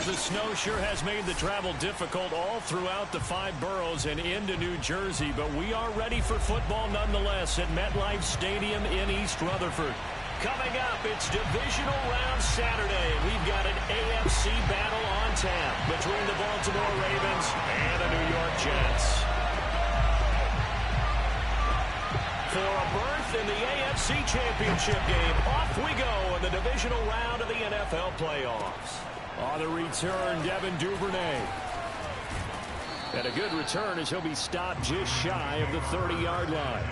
The snow sure has made the travel difficult all throughout the 5 boroughs and into New Jersey, but we are ready for football nonetheless at MetLife Stadium in East Rutherford. Coming up, it's divisional round Saturday. We've got an AFC battle on tap between the Baltimore Ravens and the New York Jets. For a berth in the AFC Championship game, off we go in the divisional round of the NFL playoffs. On the return, Devin Duvernay. And a good return as he'll be stopped just shy of the 30-yard line.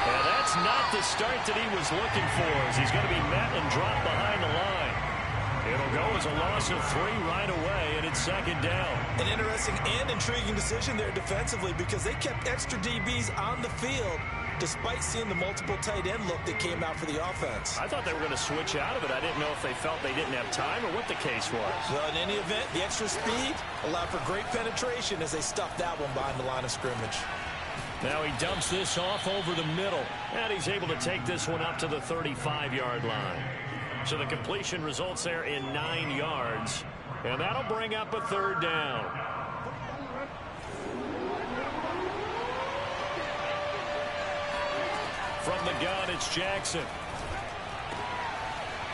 And that's not the start that he was looking for, as he's going to be met and dropped behind the line. It'll go as a loss of 3 right away, and it's second down. An interesting and intriguing decision there defensively, because they kept extra DBs on the field despite seeing the multiple tight end look that came out for the offense. I thought they were going to switch out of it. I didn't know if they felt they didn't have time or what the case was. Well, in any event, the extra speed allowed for great penetration as they stuffed that one behind the line of scrimmage. Now he dumps this off over the middle, and he's able to take this one up to the 35-yard line. So the completion results there in 9 yards, and that'll bring up a third down. From the gun, it's Jackson.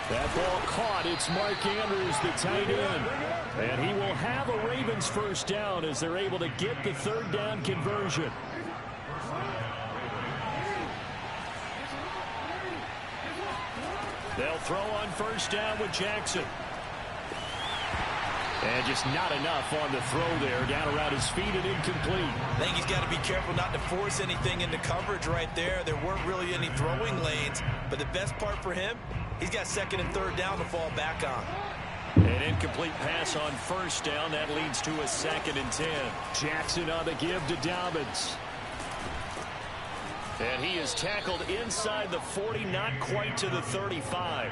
That ball caught. It's Mark Andrews, the tight end. And he will have a Ravens first down as they're able to get the third down conversion. They'll throw on first down with Jackson. And just not enough on the throw there. Down around his feet and incomplete. I think he's got to be careful not to force anything into coverage right there. There weren't really any throwing lanes. But the best part for him, he's got second and third down to fall back on. An incomplete pass on first down. That leads to a 2nd and 10. Jackson on the give to Dobbins. And he is tackled inside the 40, not quite to the 35.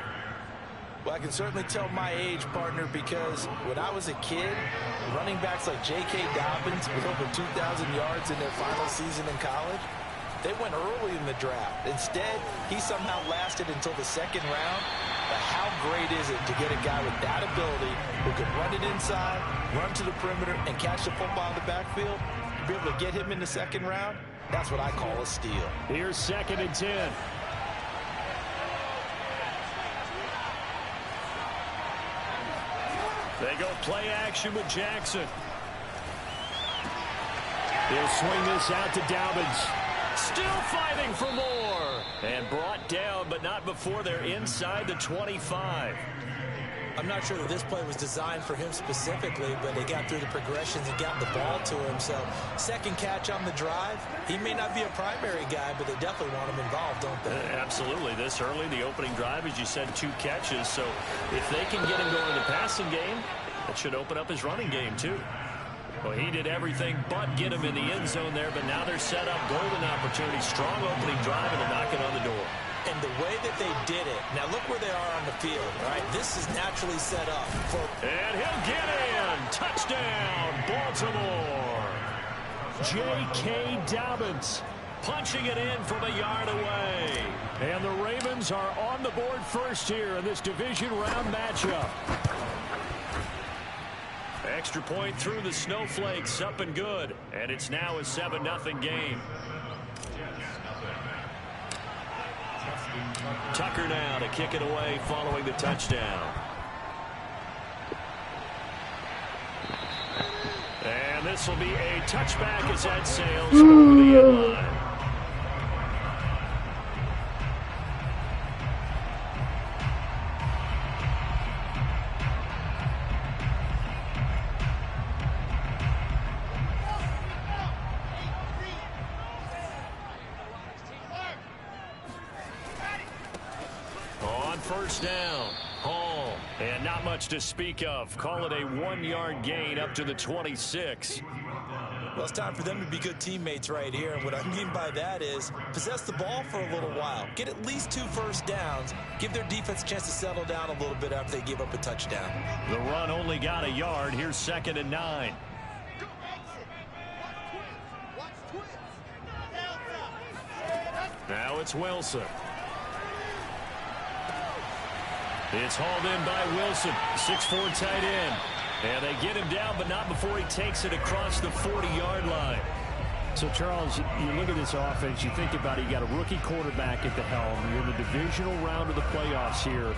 Well, I can certainly tell my age, partner, because when I was a kid, running backs like J.K. Dobbins with over 2,000 yards in their final season in college, they went early in the draft. Instead, he somehow lasted until the 2nd round. But how great is it to get a guy with that ability who can run it inside, run to the perimeter, and catch the football in the backfield? To be able to get him in the 2nd round, that's what I call a steal. Here's 2nd and 10. They go play action with Jackson. He'll swing this out to Dobbins. Still fighting for more. And brought down, but not before they're inside the 25. I'm not sure that this play was designed for him specifically, but they got through the progressions and got the ball to him. So, second catch on the drive. He may not be a primary guy, but they definitely want him involved, don't they? Absolutely. This early, the opening drive, as you said, 2 catches. So, if they can get him going in the passing game, that should open up his running game, too. Well, he did everything but get him in the end zone there, but now they're set up. Golden opportunity, strong opening drive, and they're knocking on the door. And the way that they did it, now look where they are on the field, right? This is naturally set up for... And he'll get in! Touchdown, Baltimore! J.K. Dobbins punching it in from a yard away. And the Ravens are on the board first here in this division round matchup. Extra point through the snowflakes, up and good. And it's now a 7-0 game. Tucker now to kick it away following the touchdown. And this will be a touchback as that sails over the end line. First down, Hall, and not much to speak of. Call it a 1-yard gain up to the 26. Well, it's time for them to be good teammates right here. And what I mean by that is possess the ball for a little while. Get at least 2 first downs. Give their defense a chance to settle down a little bit after they give up a touchdown. The run only got a yard. Here's 2nd and 9. Now it's Wilson. It's hauled in by Wilson, 6'4" tight end. And they get him down, but not before he takes it across the 40-yard line. So, Charles, you look at this offense, you think about it, you got a rookie quarterback at the helm. You're in the divisional round of the playoffs here.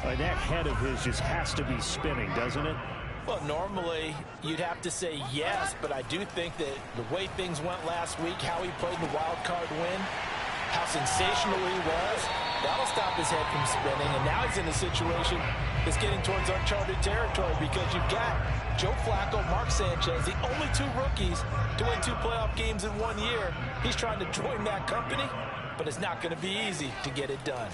That head of his just has to be spinning, doesn't it? Well, normally you'd have to say yes, but I do think that the way things went last week, how he played the wild card win, how sensational he was, that'll stop his head from spinning. And now he's in a situation that's getting towards uncharted territory because you've got Joe Flacco, Mark Sanchez, the only 2 rookies to win 2 playoff games in 1 year. He's trying to join that company, but it's not going to be easy to get it done.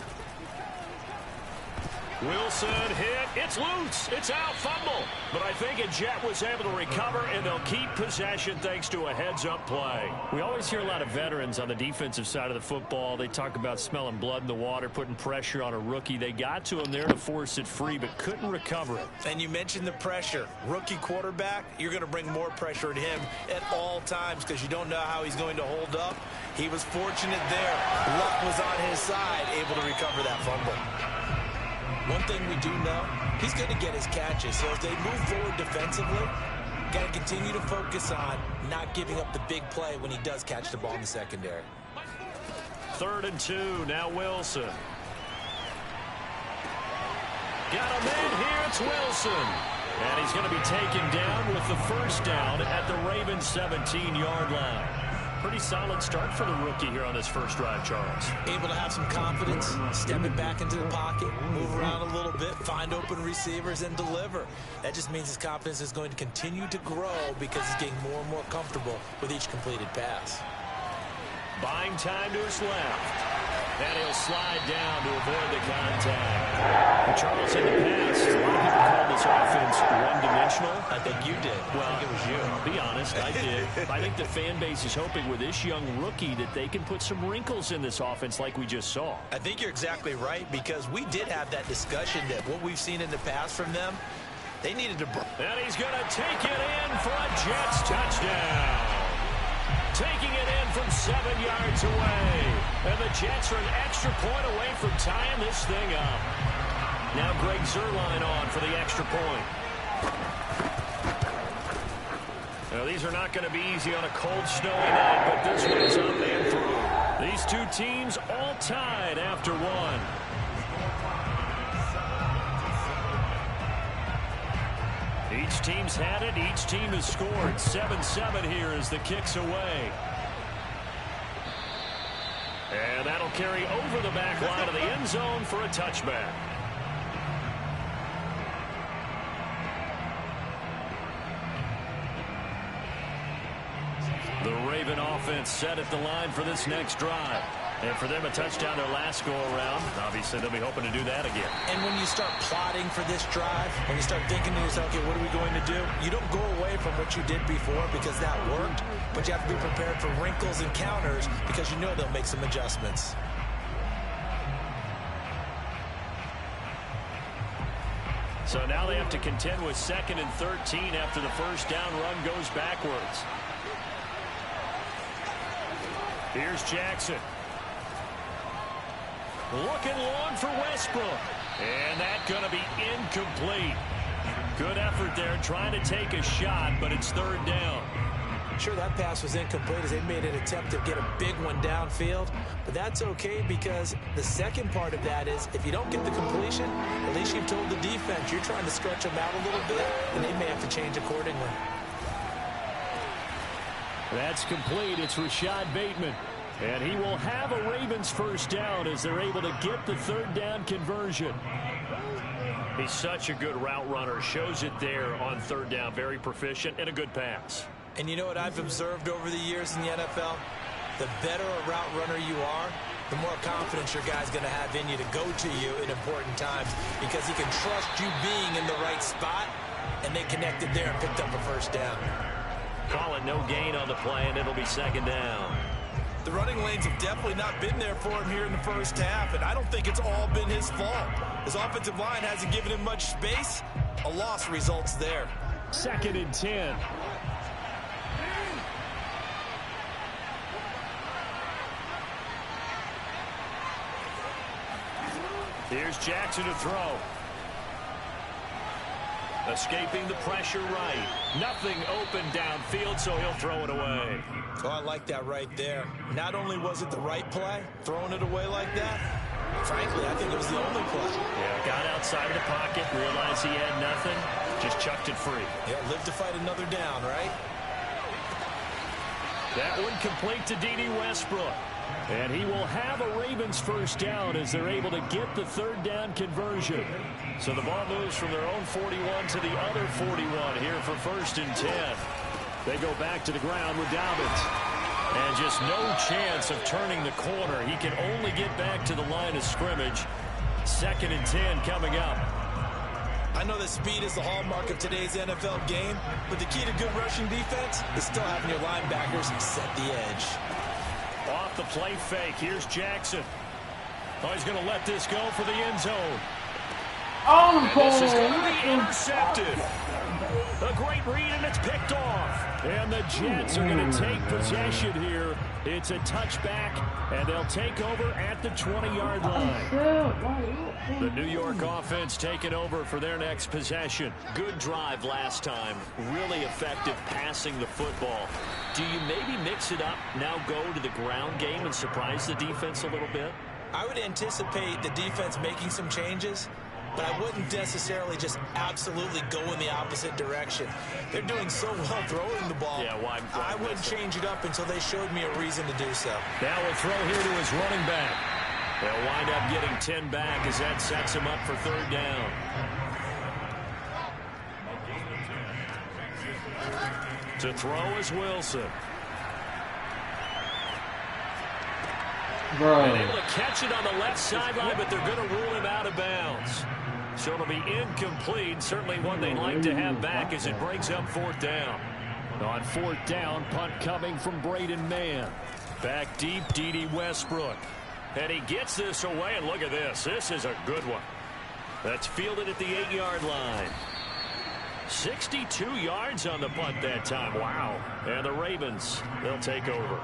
Wilson hit. It's loose. It's out. Fumble. But I think a Jet was able to recover, and they'll keep possession thanks to a heads-up play. We always hear a lot of veterans on the defensive side of the football. They talk about smelling blood in the water, putting pressure on a rookie. They got to him there to force it free, but couldn't recover it. And you mentioned the pressure. Rookie quarterback, you're going to bring more pressure at him at all times because you don't know how he's going to hold up. He was fortunate there. Luck was on his side, able to recover that fumble. One thing we do know, he's going to get his catches. So as they move forward defensively, got to continue to focus on not giving up the big play when he does catch the ball in the secondary. 3rd and 2. Now Wilson. Got a man here. It's Wilson. And he's going to be taken down with the first down at the Ravens' 17-yard line. Pretty solid start for the rookie here on his first drive, Charles. Able to have some confidence, step it back into the pocket, move around a little bit, find open receivers, and deliver. That just means his confidence is going to continue to grow because he's getting more and more comfortable with each completed pass. Buying time to his left. And he'll slide down to avoid the contact. Well, Charles, in the past, a lot of people call this offense one-dimensional. I think you did. Well, I think it was you. I'll be honest, I did. I think the fan base is hoping with this young rookie that they can put some wrinkles in this offense like we just saw. I think you're exactly right because we did have that discussion that what we've seen in the past from them, they needed to... And he's going to take it in for a Jets touchdown. Taking it in from 7 yards away. And the Jets are an extra point away from tying this thing up. Now Greg Zuerlein on for the extra point. Now these are not going to be easy on a cold, snowy night, but this one is up and through. These 2 teams all tied after 1. Each team's had it. Each team has scored. 7-7 here as the kick's away. And that'll carry over the back line of the end zone for a touchback. The Raven offense set at the line for this next drive. And for them, a touchdown their last go-around. Obviously, they'll be hoping to do that again. And when you start plotting for this drive, when you start thinking to yourself, okay, what are we going to do? You don't go away from what you did before because that worked, but you have to be prepared for wrinkles and counters because you know they'll make some adjustments. So now they have to contend with 2nd and 13 after the first down run goes backwards. Here's Jackson. Looking long for Westbrook. And that's going to be incomplete. Good effort there trying to take a shot, but it's 3rd down. Sure, that pass was incomplete as they made an attempt to get a big one downfield, but that's okay because the second part of that is if you don't get the completion, at least you've told the defense you're trying to stretch them out a little bit, and they may have to change accordingly. That's complete. It's Rashad Bateman. And he will have a Ravens first down as they're able to get the 3rd down conversion. He's such a good route runner. Shows it there on 3rd down. Very proficient and a good pass. And you know what I've observed over the years in the NFL? The better a route runner you are, the more confidence your guy's going to have in you to go to you in important times because he can trust you being in the right spot, and they connected there and picked up a first down. call it no gain on the play, and it'll be second down. The running lanes have definitely not been there for him here in the first half, and I don't think it's all been his fault. His offensive line hasn't given him much space. A loss results there. 2nd and 10. Here's Jackson to throw. Escaping the pressure right. Nothing open downfield, so he'll throw it away. Oh, I like that right there. Not only was it the right play, throwing it away like that, frankly, I think it was the only play. Yeah, got outside of the pocket, realized he had nothing, just chucked it free. Yeah, live to fight another down, right? That one complete to D.D. Westbrook. And he will have a Ravens first down as they're able to get the 3rd down conversion. So the ball moves from their own 41 to the other 41 here for 1st and 10. They go back to the ground with Dobbins. And just no chance of turning the corner. He can only get back to the line of scrimmage. 2nd and 10 coming up. I know that speed is the hallmark of today's NFL game, but the key to good rushing defense is still having your linebackers set the edge. Off the play fake. Here's Jackson. Oh, he's going to let this go for the end zone. Oh, this is going to be intercepted. A great read, and it's picked off. And the Jets are going to take possession here. It's a touchback, and they'll take over at the 20-yard line. The New York offense taking over for their next possession. Good drive last time. Really effective passing the football. Do you maybe mix it up, now go to the ground game and surprise the defense a little bit? I would anticipate the defense making some changes, but I wouldn't necessarily just absolutely go in the opposite direction. They're doing so well throwing the ball. Yeah, why I wouldn't change it up until they showed me a reason to do so. Now a throw here to his running back. They'll wind up getting 10 back as that sets him up for 3rd down. To throw is Wilson. Bro. And able to catch it on the left sideline, but they're going to rule him out of bounds. So it'll be incomplete. Certainly one they'd like to have back as it brings up 4th down. On 4th down, punt coming from Braden Mann. Back deep, D.D. Westbrook. And he gets this away, and look at this. This is a good one. That's fielded at the 8-yard line. 62 yards on the punt that time. Wow. And the Ravens, they'll take over.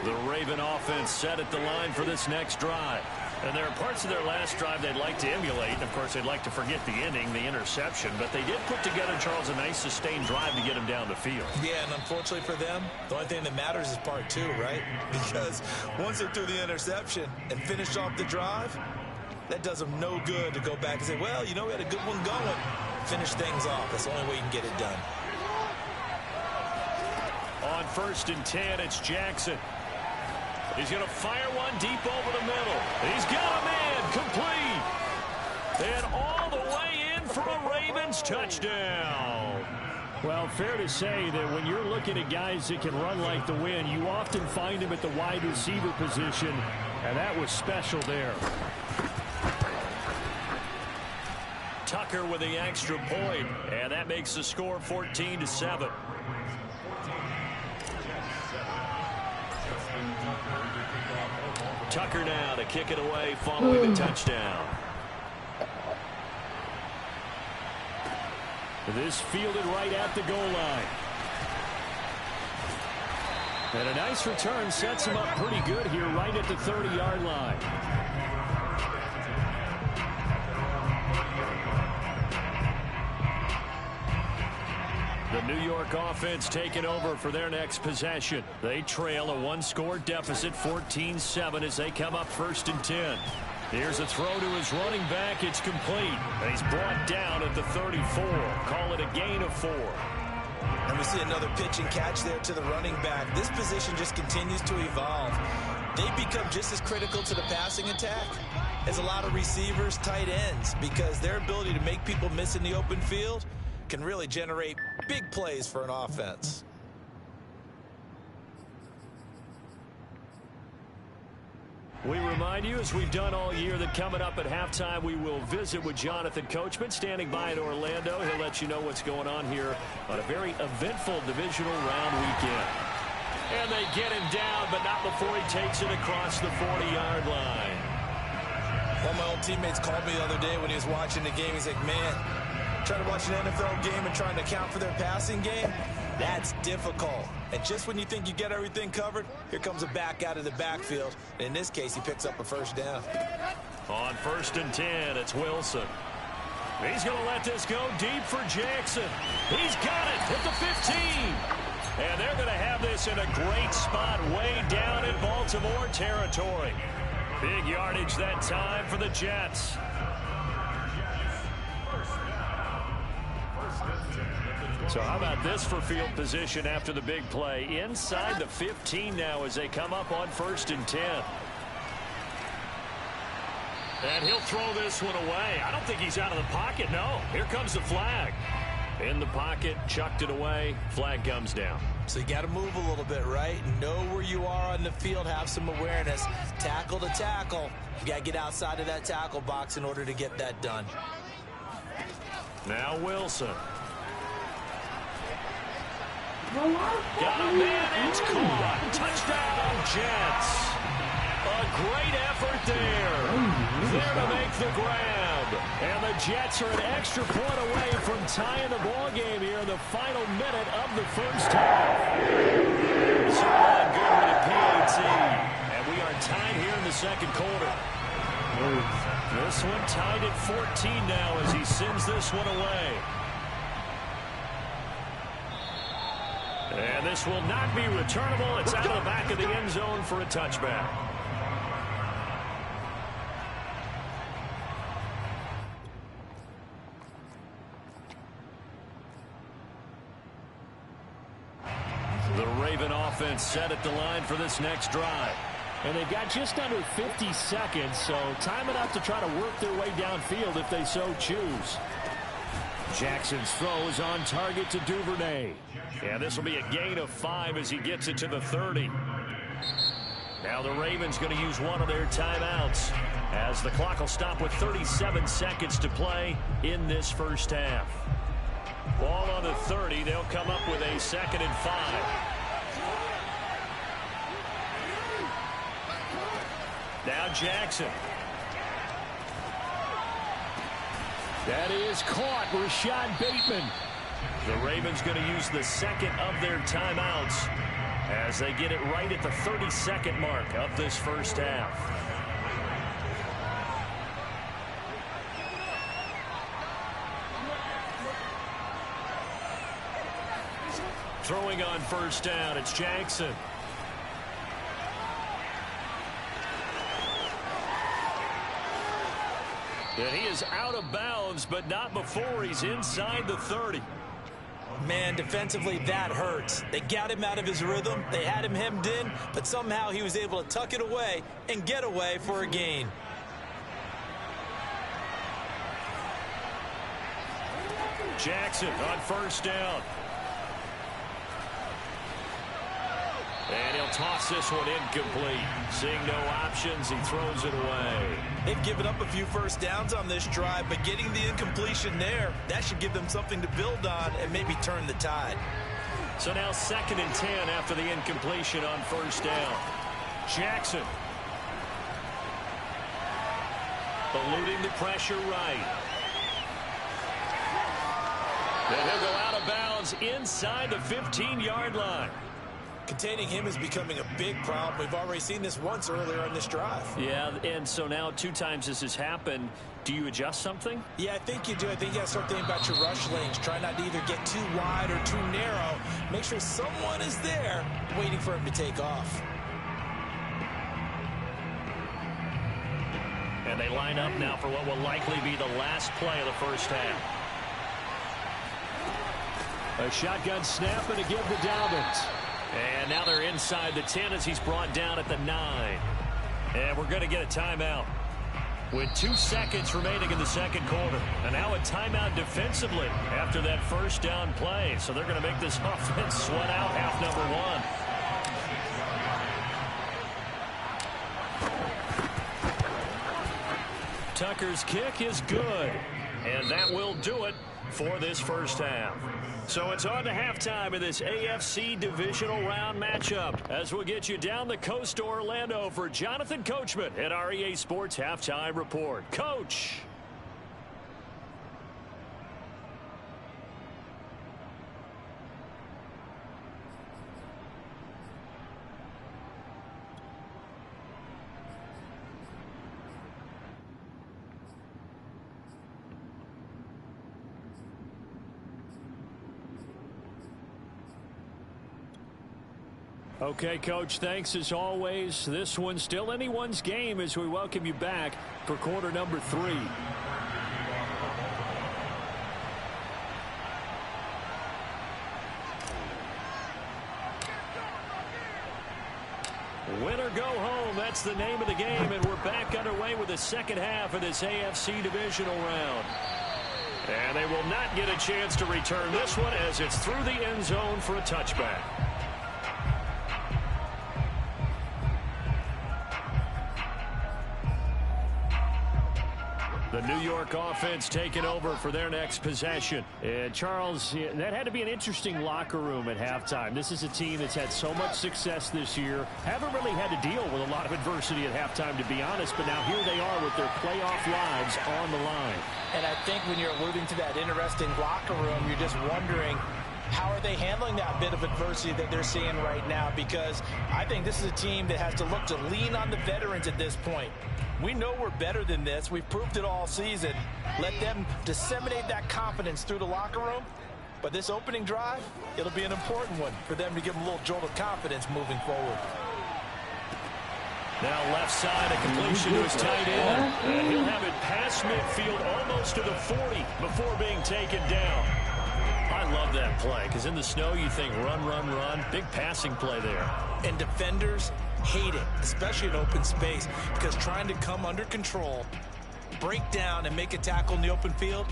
The Raven offense set at the line for this next drive. And there are parts of their last drive they'd like to emulate. And of course, they'd like to forget the ending, the interception. But they did put together, Charles, a nice sustained drive to get him down the field. Yeah, and unfortunately for them, the only thing that matters is part 2, right? Because once they threw the interception and finished off the drive, that does them no good to go back and say, well, you know, we had a good one going. Finish things off. That's the only way you can get it done. On 1st and 10, it's Jackson. He's going to fire one deep over the middle. He's got a man complete. And all the way in for a Ravens touchdown. Well, fair to say that when you're looking at guys that can run like the wind, you often find them at the wide receiver position, and that was special there. Tucker with the extra point, and that makes the score 14-7. Tucker now to kick it away following the touchdown. This fielded right at the goal line. And a nice return sets him up pretty good here right at the 30-yard line. The New York offense taking over for their next possession. They trail a one-score deficit, 14-7, as they come up 1st and 10. Here's a throw to his running back. It's complete. And he's brought down at the 34. Call it a gain of 4. And we see another pitch and catch there to the running back. This position just continues to evolve. They become just as critical to the passing attack as a lot of receivers, tight ends, because their ability to make people miss in the open field can really generate big plays for an offense. We remind you, as we've done all year, that coming up at halftime, we will visit with Jonathan Coachman, standing by in Orlando. He'll let you know what's going on here on a very eventful divisional round weekend. And they get him down, but not before he takes it across the 40-yard line. One of my old teammates called me the other day when he was watching the game. He's like, man, trying to watch an NFL game and trying to account for their passing game, that's difficult. And just when you think you get everything covered, here comes a back out of the backfield. And in this case, he picks up a first down. On 1st and 10, it's Wilson. He's going to let this go deep for Jackson. He's got it at the 15. And they're going to have this in a great spot way down in Baltimore territory. Big yardage that time for the Jets. So how about this for field position after the big play? Inside the 15 now as they come up on 1st and 10. And he'll throw this one away. I don't think he's out of the pocket, no. Here comes the flag. In the pocket, chucked it away, flag comes down. So you got to move a little bit, right? Know where you are on the field, have some awareness. Tackle to tackle. You got to get outside of that tackle box in order to get that done. Now Wilson. Got a man, it's caught. Touchdown, Jets. A great effort there. There to make the grab. And the Jets are an extra point away from tying the ball game here in the final minute of the first half. So on good with a PAT. And we are tied here in the second quarter. This one tied at 14 now as he sends this one away. And this will not be returnable. It's out of the back of the end zone for a touchback. The Raven offense set at the line for this next drive. And they've got just under 50 seconds, so time enough to try to work their way downfield if they so choose. Jackson's throw is on target to Duvernay. And this will be a gain of 5 as he gets it to the 30. Now the Ravens going to use one of their timeouts as the clock will stop with 37 seconds to play in this first half. Ball on the 30. They'll come up with a 2nd and 5. Now Jackson. That is caught. Rashad Bateman. The Ravens going to use the 2nd of their timeouts as they get it right at the 30-second mark of this first half. Throwing on first down, it's Jackson. And he is out of bounds, but not before he's inside the 30. Man, defensively, that hurts. They got him out of his rhythm. They had him hemmed in, but somehow he was able to tuck it away and get away for a gain. Jackson on first down. And he'll toss this one incomplete. Seeing no options, he throws it away. They've given up a few first downs on this drive, but getting the incompletion there, that should give them something to build on and maybe turn the tide. So now 2nd and 10 after the incompletion on first down. Jackson. Eluding the pressure right. Then he'll go out of bounds inside the 15-yard line. Containing him is becoming a big problem. We've already seen this once earlier on this drive. Yeah, and so now 2 times this has happened. Do you adjust something? Yeah, I think you do. I think you got to start thinking about your rush lanes. Try not to either get too wide or too narrow. Make sure someone is there waiting for him to take off. And they line up now for what will likely be the last play of the first half. A shotgun snap and a give to Dobbins. And now they're inside the 10 as he's brought down at the 9. And we're going to get a timeout with 2 seconds remaining in the second quarter. And now a timeout defensively after that first down play. So they're going to make this offense sweat out half number 1. Tucker's kick is good. And that will do it for this first half. So it's on to halftime of this AFC divisional round matchup as we'll get you down the coast to Orlando for Jonathan Coachman at our EA Sports Halftime Report. Coach. Okay, Coach, thanks as always. This one's still anyone's game as we welcome you back for quarter number 3. Win or go home, that's the name of the game, and we're back underway with the second half of this AFC divisional round. And they will not get a chance to return this one as it's through the end zone for a touchback. The New York offense taking over for their next possession. And Charles, that had to be an interesting locker room at halftime. This is a team that's had so much success this year. Haven't really had to deal with a lot of adversity at halftime, to be honest. But now here they are with their playoff lives on the line. And I think when you're alluding to that interesting locker room, you're just wondering, how are they handling that bit of adversity that they're seeing right now? Because I think this is a team that has to look to lean on the veterans at this point. We know we're better than this. We've proved it all season. Let them disseminate that confidence through the locker room. But this opening drive, it'll be an important one for them to give them a little jolt of confidence moving forward. Now left side, a completion to his tight end. And he'll have it past midfield almost to the 40 before being taken down. I love that play because in the snow you think run, run, run. Big passing play there. And defenders hate it, especially in open space, because trying to come under control, break down, and make a tackle in the open field,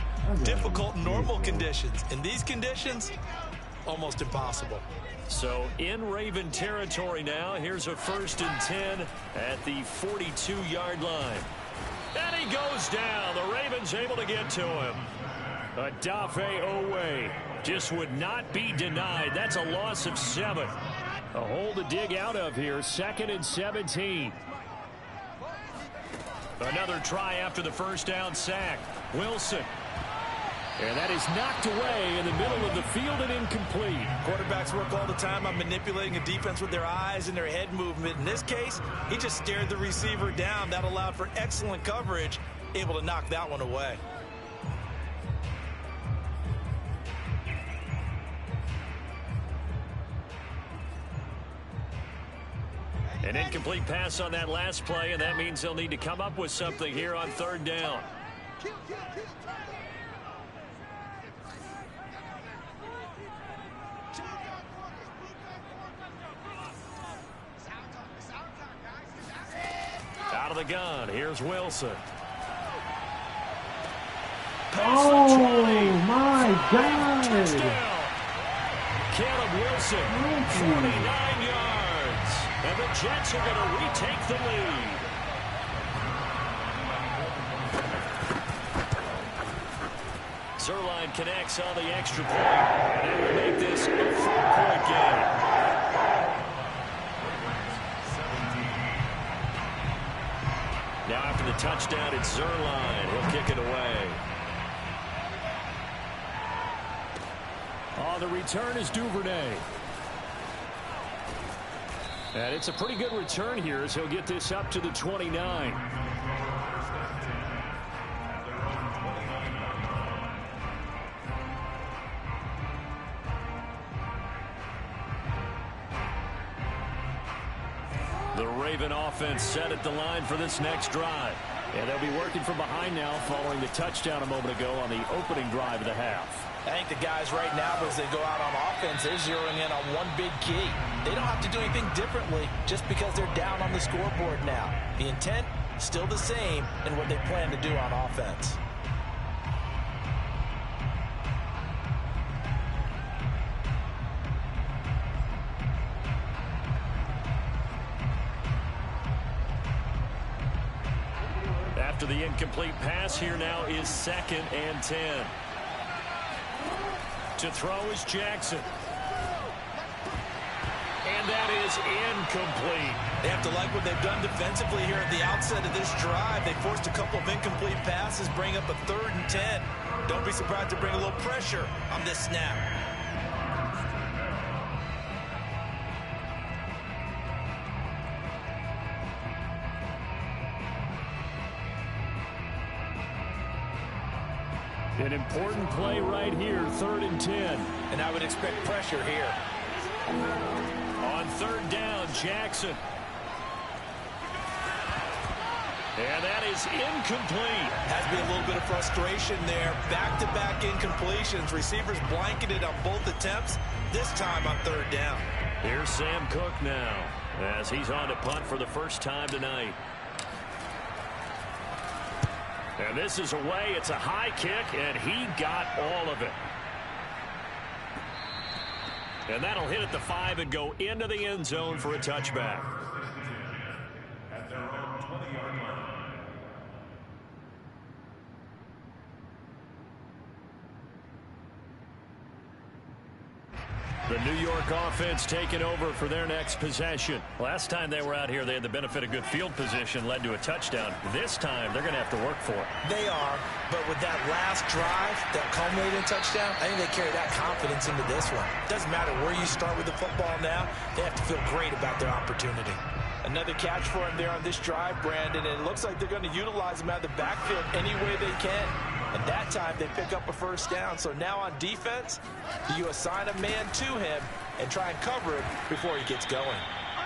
difficult in normal conditions. In these conditions, almost impossible. So in Raven territory now, here's a 1st and 10 at the 42-yard line. And he goes down. The Ravens able to get to him. Odafe Oweh just would not be denied. That's a loss of 7. A hole to dig out of here. 2nd and 17. Another try after the first down sack. Wilson. And that is knocked away in the middle of the field and incomplete. Quarterbacks work all the time on manipulating a defense with their eyes and their head movement. In this case, he just stared the receiver down. That allowed for excellent coverage, able to knock that one away. An incomplete pass on that last play, and that means they'll need to come up with something here on 3rd down. Out of the gun, here's Wilson. Oh, my God. Touchdown. Caleb Wilson, 49 yards. And the Jets are going to retake the lead. Zuerlein connects on the extra point. And that will make this a 4-point game. Now after the touchdown, it's Zuerlein. He'll kick it away. Oh, the return is Duvernay. And it's a pretty good return here as he'll get this up to the 29. The Raven offense set at the line for this next drive. And they'll be working from behind now following the touchdown a moment ago on the opening drive of the half. I think the guys right now, as they go out on offense, they're zeroing in on one big key. They don't have to do anything differently just because they're down on the scoreboard now. The intent, still the same in what they plan to do on offense. After the incomplete pass. Here now is 2nd and 10. To throw is Jackson. And that is incomplete. They have to like what they've done defensively here at the outset of this drive. They forced a couple of incomplete passes, bring up a 3rd and 10. Don't be surprised to bring a little pressure on this snap. An important play right here, 3rd and 10. And I would expect pressure here. On 3rd down, Jackson. And that is incomplete. Has to be a little bit of frustration there. Back-to-back incompletions. Receivers blanketed on both attempts, this time on 3rd down. Here's Sam Cook now, as he's on to punt for the first time tonight. And this is away. It's a high kick, and he got all of it. And that'll hit at the 5 and go into the end zone for a touchback. At their own 20-yard line. The New York offense taking over for their next possession. Last time they were out here, they had the benefit of good field position, led to a touchdown. This time, they're going to have to work for it. They are, but with that last drive, that culminating touchdown, I think they carry that confidence into this one. Doesn't matter where you start with the football now, they have to feel great about their opportunity. Another catch for him there on this drive, Brandon, and it looks like they're going to utilize him out of the backfield any way they can. And that time, they pick up a 1st down. So now on defense, you assign a man to him and try and cover him before he gets going.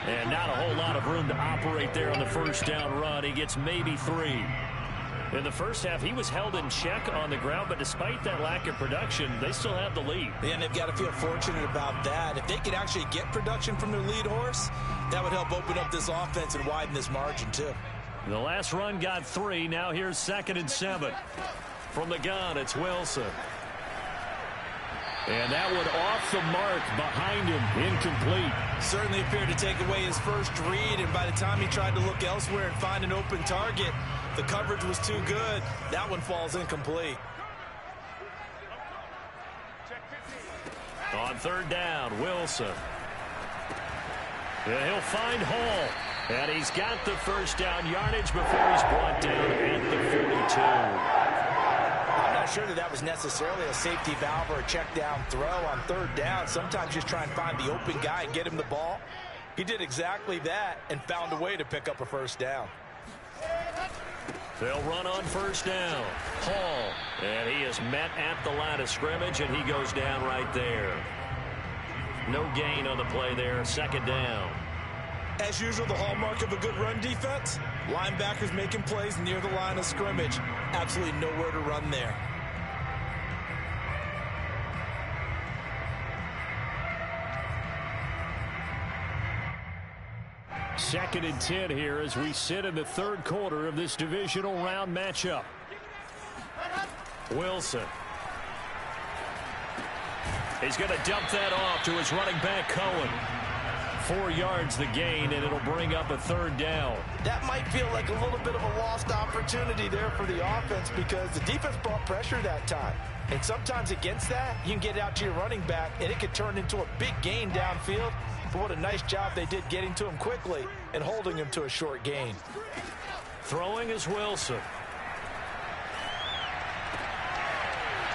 And not a whole lot of room to operate there on the 1st down run. He gets maybe 3. In the first half, he was held in check on the ground, but despite that lack of production, they still have the lead. And they've got to feel fortunate about that. If they could actually get production from their lead horse, that would help open up this offense and widen this margin, too. The last run got 3. Now here's 2nd and 7. From the gun, it's Wilson. And that one off the mark behind him, incomplete. Certainly appeared to take away his first read, and by the time he tried to look elsewhere and find an open target, the coverage was too good. That one falls incomplete. On 3rd down, Wilson. And he'll find Hall. And he's got the 1st down yardage before he's brought down at the 42. I'm not sure that was necessarily a safety valve or a check down throw on 3rd down. Sometimes just try and find the open guy and get him the ball. He did exactly that and found a way to pick up a 1st down. They'll run on 1st down. Hall. And he is met at the line of scrimmage, and he goes down right there. No gain on the play there. 2nd down. As usual, the hallmark of a good run defense, linebackers making plays near the line of scrimmage. Absolutely nowhere to run there. Second and 10 here as we sit in the 3rd quarter of this divisional round matchup. Wilson. He's going to dump that off to his running back, Cohen. 4 yards the gain, and it'll bring up a 3rd down. That might feel like a little bit of a lost opportunity there for the offense because the defense brought pressure that time. And sometimes against that, you can get out to your running back, and it could turn into a big gain downfield. But what a nice job they did getting to him quickly and holding him to a short gain. Throwing is Wilson.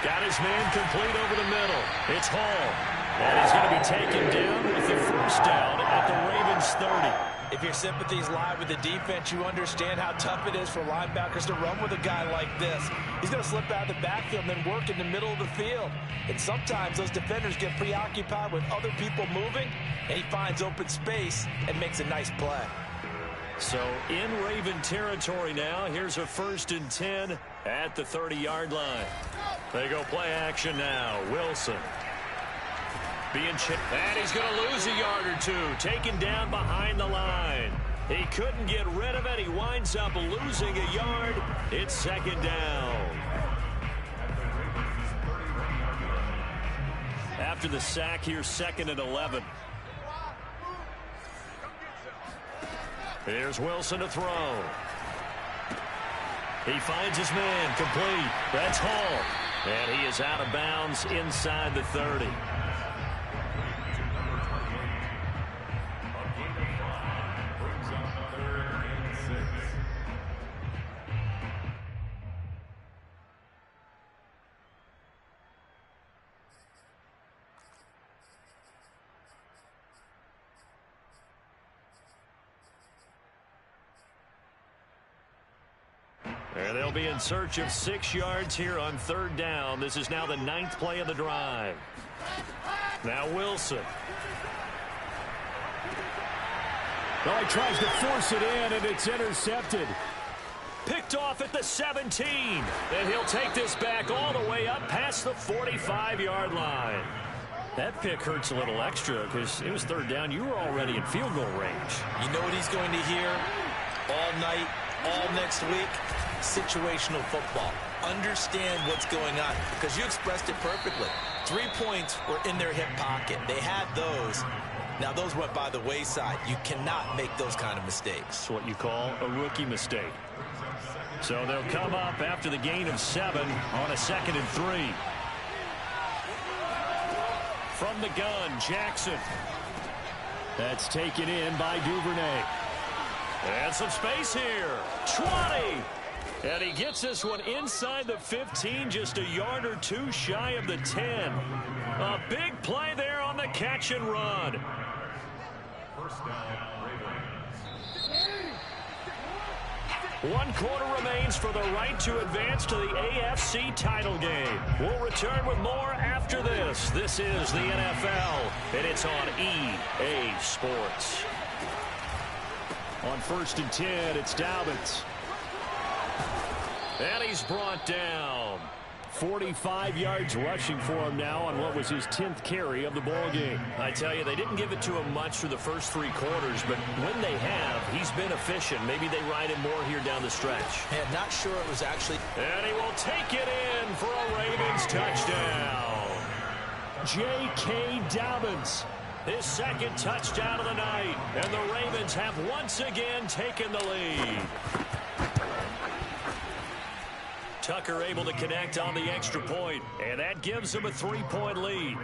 Got his man complete over the middle. It's Hall. And he's going to be taken down with the 1st down at the Ravens 30. If your sympathies lie with the defense, you understand how tough it is for linebackers to run with a guy like this. He's going to slip out of the backfield and then work in the middle of the field. And sometimes those defenders get preoccupied with other people moving, and he finds open space and makes a nice play. So in Raven territory now, here's a 1st and 10 at the 30-yard line. They go play action now. Wilson. Being chipped, and he's going to lose a yard or 2. Taken down behind the line. He couldn't get rid of it. He winds up losing a yard. It's 2nd down. After the sack, here's 2nd and 11. Here's Wilson to throw. He finds his man, complete. That's Hall. And he is out of bounds inside the 30. And they'll be in search of 6 yards here on 3rd down. This is now the 9th play of the drive. Now Wilson. Oh, he tries to force it in, and it's intercepted. Picked off at the 17. And he'll take this back all the way up past the 45-yard line. That pick hurts a little extra because it was 3rd down. You were already in field goal range. You know what he's going to hear all night, all next week? Situational football. Understand what's going on, because you expressed it perfectly. 3 points were in their hip pocket. They had those. Now those went by the wayside. You cannot make those kind of mistakes. It's what you call a rookie mistake. So they'll come up after the gain of 7 on a 2nd and 3. From the gun, Jackson. That's taken in by Duvernay. And some space here. 20. And he gets this one inside the 15, just a yard or 2 shy of the 10. A big play there on the catch and run. First down, Ravens. 1 quarter remains for the right to advance to the AFC title game. We'll return with more after this. This is the NFL, and it's on EA Sports. On 1st and 10, it's Dobbins. And he's brought down. 45 yards rushing for him now on what was his 10th carry of the ball game. I tell you, they didn't give it to him much for the first 3 quarters, but when they have, he's been efficient. Maybe they ride him more here down the stretch. And not sure it was actually... And he will take it in for a Ravens touchdown. J.K. Dobbins, his 2nd touchdown of the night. And the Ravens have once again taken the lead. Tucker able to connect on the extra point, and that gives him a 3-point lead.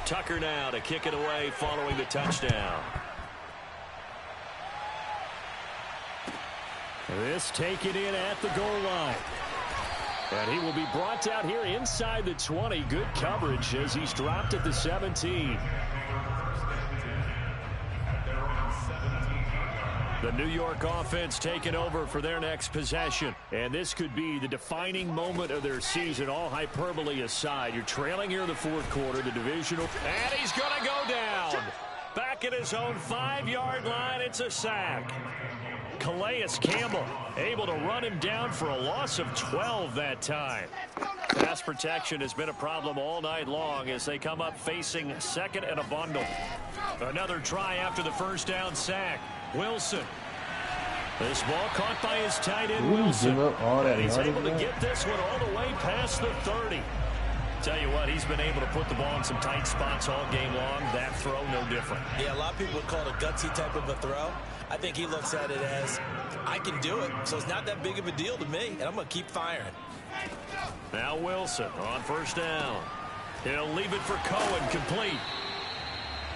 Tucker now to kick it away following the touchdown. This taken in at the goal line. And he will be brought down here inside the 20. Good coverage as he's dropped at the 17. The New York offense taking over for their next possession. And this could be the defining moment of their season, all hyperbole aside. You're trailing here in the 4th quarter, the divisional. And he's going to go down. Back at his own 5-yard line, it's a sack. Calais Campbell able to run him down for a loss of 12 that time. Pass protection has been a problem all night long as they come up facing 2nd and a bundle. Another try after the first down sack. Wilson. This ball caught by his tight end, Wilson. And he's able to get this one all the way past the 30. Tell you what, he's been able to put the ball in some tight spots all game long. That throw, no different. Yeah, a lot of people would call it a gutsy type of a throw. I think he looks at it as, I can do it, so it's not that big of a deal to me, and I'm going to keep firing. Now Wilson on first down. He'll leave it for Cohen, complete.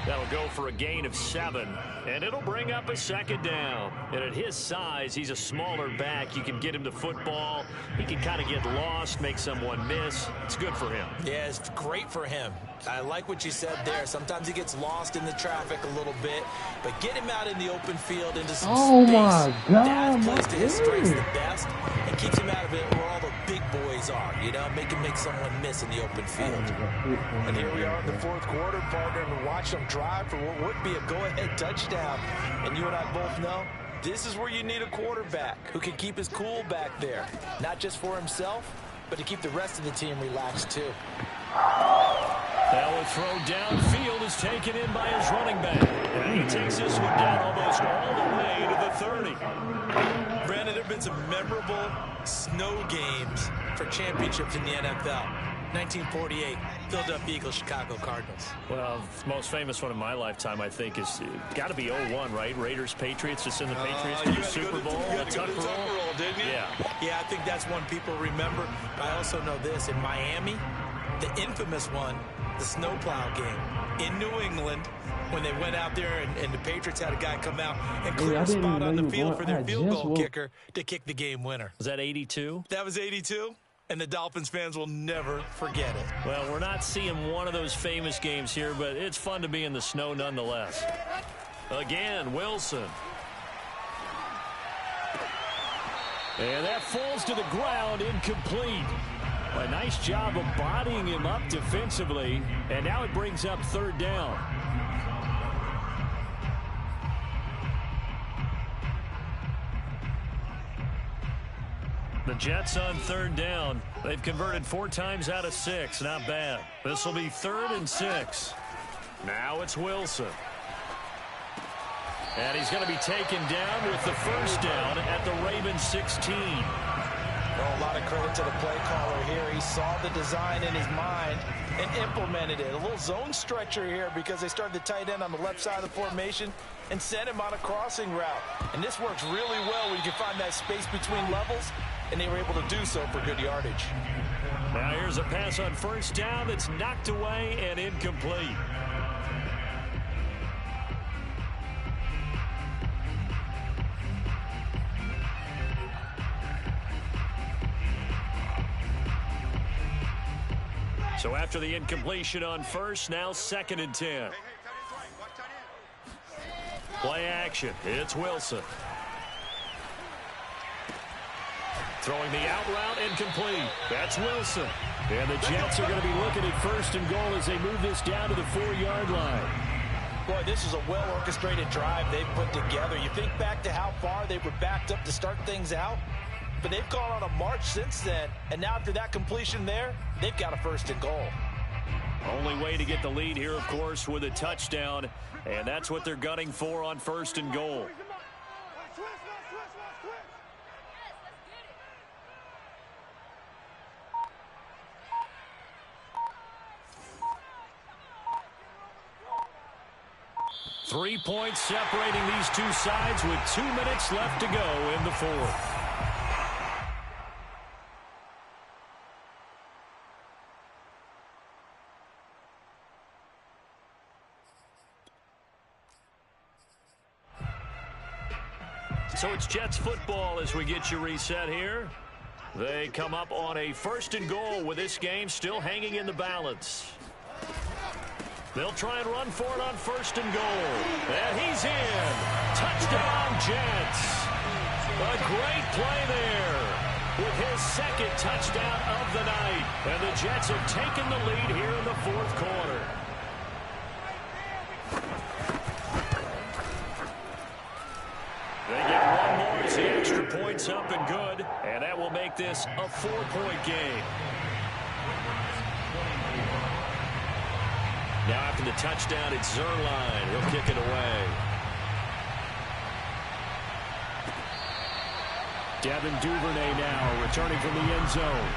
That'll go for a gain of 7, and it'll bring up a second down. And at his size, he's a smaller back. You can get him the football. He can kind of get lost, make someone miss. It's good for him. Yeah, it's great for him. I like what you said there. Sometimes he gets lost in the traffic a little bit, but get him out in the open field into some space. My God, that plays to his strengths the best and keeps him out of it where all the big boys are, you know, make someone miss in the open field. And here we are in the 4th quarter, partner, and watch them drive for what would be a go-ahead touchdown. And you and I both know this is where you need a quarterback who can keep his cool back there, not just for himself, but to keep the rest of the team relaxed too. That will throw downfield is taken in by his running back. And he takes this one down almost all the way to the 30. Brandon, there have been some memorable snow games for championships in the NFL. 1948, Philadelphia Eagles, Chicago Cardinals. Well, the most famous one in my lifetime, I think, is got to be 0-1, right? Raiders, Patriots, just in the Patriots to the Super Bowl, the tuck roll, didn't you? Yeah, I think that's one people remember. I also know this. In Miami, the infamous one, the snowplow game in New England, when they went out there and the Patriots had a guy come out and clear a spot on the field for their field goal kicker to kick the game winner. Was that 82? That was 82. And the Dolphins fans will never forget it. Well, we're not seeing one of those famous games here, but it's fun to be in the snow nonetheless. Again, Wilson. And that falls to the ground, incomplete. A nice job of bodying him up defensively, and now it brings up third down. The Jets on third down. They've converted 4 times out of 6. Not bad. This will be 3rd and 6. Now it's Wilson. And he's going to be taken down with the first down at the Ravens 16. Well, a lot of credit to the play caller here. He saw the design in his mind and implemented it. A little zone stretcher here because they started the tight end on the left side of the formation and sent him on a crossing route. And this works really well when you can find that space between levels, and they were able to do so for good yardage. Now here's a pass on first down that's knocked away and incomplete. So after the incompletion on first, now 2nd and 10. Play action. It's Wilson. Throwing the out route, incomplete. That's Wilson. And the Jets are going to be looking at 1st and goal as they move this down to the 4-yard line. Boy, this is a well-orchestrated drive they've put together. You think back to how far they were backed up to start things out, but they've gone on a march since then. And now after that completion there, they've got a 1st and goal. Only way to get the lead here, of course, with a touchdown. And that's what they're gunning for on 1st and goal. Three points separating these two sides with 2 minutes left to go in the 4th. So it's Jets football as we get you reset here. They come up on a 1st and goal with this game still hanging in the balance. They'll try and run for it on 1st and goal. And he's in. Touchdown, Jets. A great play there with his 2nd touchdown of the night. And the Jets have taken the lead here in the 4th quarter. They get one more as the extra point's up and good. And that will make this a 4-point game. Now after the touchdown, it's Zuerlein. He'll kick it away. Devin Duvernay now returning from the end zone.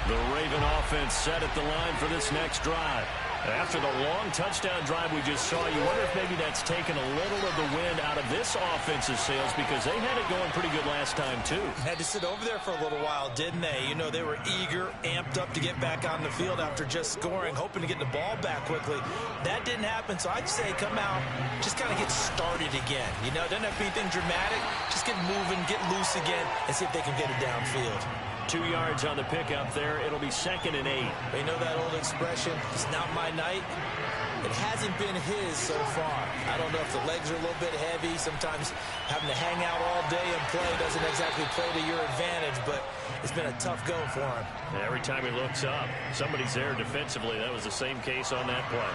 The Raven offense set at the line for this next drive. After the long touchdown drive we just saw, you wonder if maybe that's taken a little of the wind out of this offensive sails because they had it going pretty good last time, too. Had to sit over there for a little while, didn't they? You know, they were eager, amped up to get back on the field after just scoring, hoping to get the ball back quickly. That didn't happen, so I'd say come out, just kind of get started again. You know, doesn't have to be anything dramatic. Just get moving, get loose again, and see if they can get it downfield. 2 yards on the pickup there. It'll be 2nd and 8. You know that old expression, it's not my night? It hasn't been his so far. I don't know if the legs are a little bit heavy. Sometimes having to hang out all day and play doesn't exactly play to your advantage, but it's been a tough go for him. Every time he looks up, somebody's there defensively. That was the same case on that play.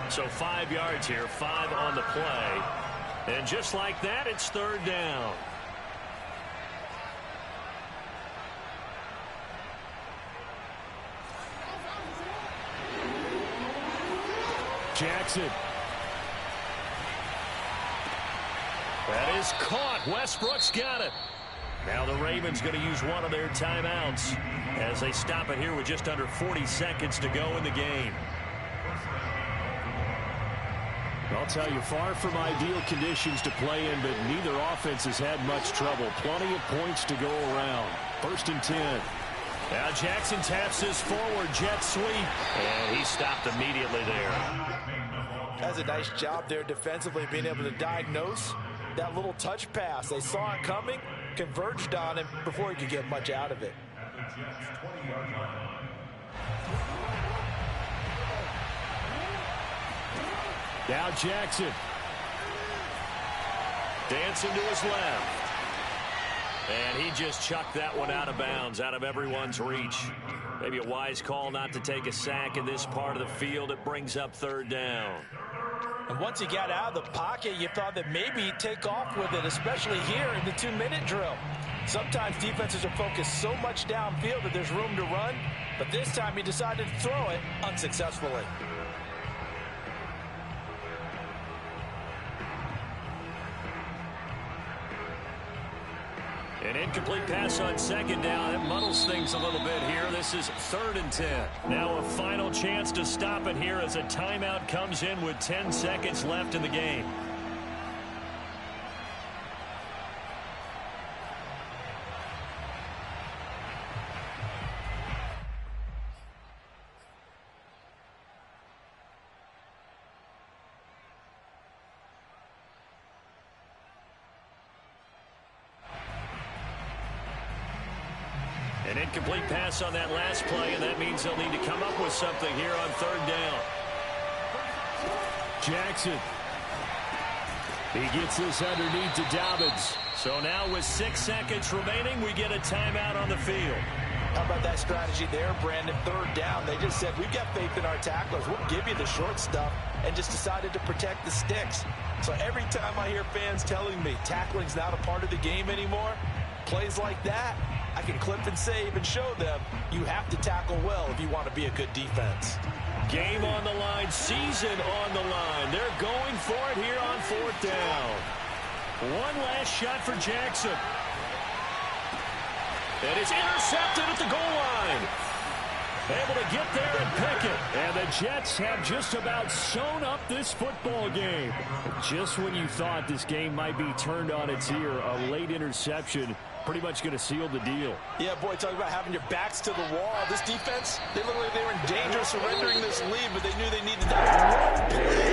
So 5 yards here, 5 on the play. And just like that, it's 3rd down. Jackson That is caught. Westbrook's got it. Now the Ravens going to use one of their timeouts as they stop it here with just under 40 seconds to go in the game. I'll tell you, far from ideal conditions to play in, but neither offense has had much trouble. Plenty of points to go around. 1st and 10. Now Jackson taps this forward jet sweep, and he stopped immediately there. That's a nice job there defensively, being able to diagnose that little touch pass. They saw it coming, converged on him before he could get much out of it. Now Jackson. Dancing to his left. And he just chucked that one out of bounds, out of everyone's reach. Maybe a wise call not to take a sack in this part of the field. It brings up 3rd down. And once he got out of the pocket, you thought that maybe he'd take off with it, especially here in the 2-minute drill. Sometimes defenses are focused so much downfield that there's room to run, but this time he decided to throw it unsuccessfully. An incomplete pass on 2nd down. It muddles things a little bit here. This is 3rd and 10. Now a final chance to stop it here as a timeout comes in with 10 seconds left in the game. An incomplete pass on that last play, and that means they'll need to come up with something here on 3rd down. Jackson. He gets this underneath to Dobbins. So now with 6 seconds remaining, we get a timeout on the field. How about that strategy there, Brandon? 3rd down. They just said, we've got faith in our tacklers. We'll give you the short stuff, and just decided to protect the sticks. So every time I hear fans telling me tackling's not a part of the game anymore, plays like that, I can clip and save and show them you have to tackle well if you want to be a good defense. Game on the line, season on the line. They're going for it here on 4th down. One last shot for Jackson. And it's intercepted at the goal line. Able to get there and pick it. And the Jets have just about sewn up this football game. Just when you thought this game might be turned on its ear, a late interception pretty much going to seal the deal. Yeah, boy, talk about having your backs to the wall. This defense, they looked like they were in danger of surrendering this lead, but they knew they needed that one play.